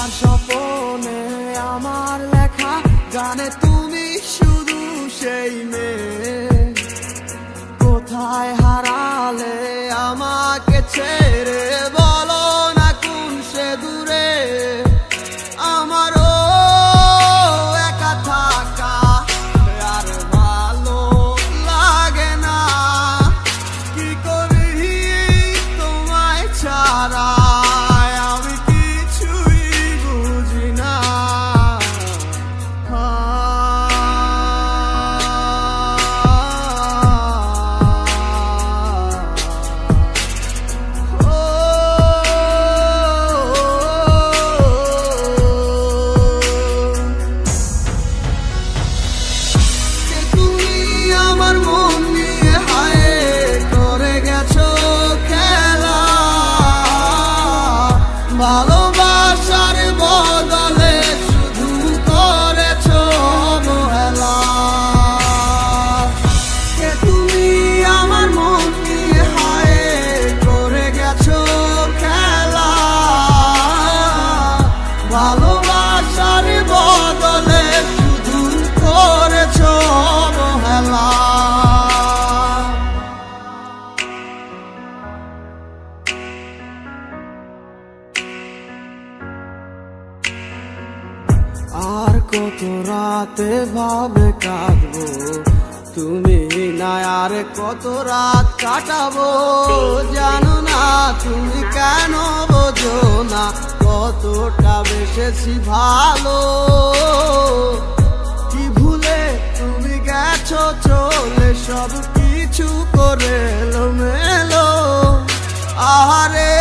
আর স্বপনে আমার লেখা গানে তুমি শুধু সেই মেয়ে। কোথায় হারালে আমাকে ছেড়ে, বলো না কোন সে দূরে। আমারও একা থাকা আর ভালো লাগে না, কি করি তোমায় ছাড়া আমি কিছুই বুঝি না। ভালোবাসার বদলে শুধু করেছো অবহেলা। কে তুমি আমার মন নিয়ে হায় করে গেছো খেলা। ভালোবাসার বদলে শুধু করেছো অবহেলা। আর কত রাতে ভাবে কাটবো তুমি না, আর কত রাত কাটাবো জানো না তুমি কেন বোঝো না কতটা বেসেছি ভালো। কি ভুলে তুমি গেছো চলে, সব কিছু করে এলোমেলো। আহারে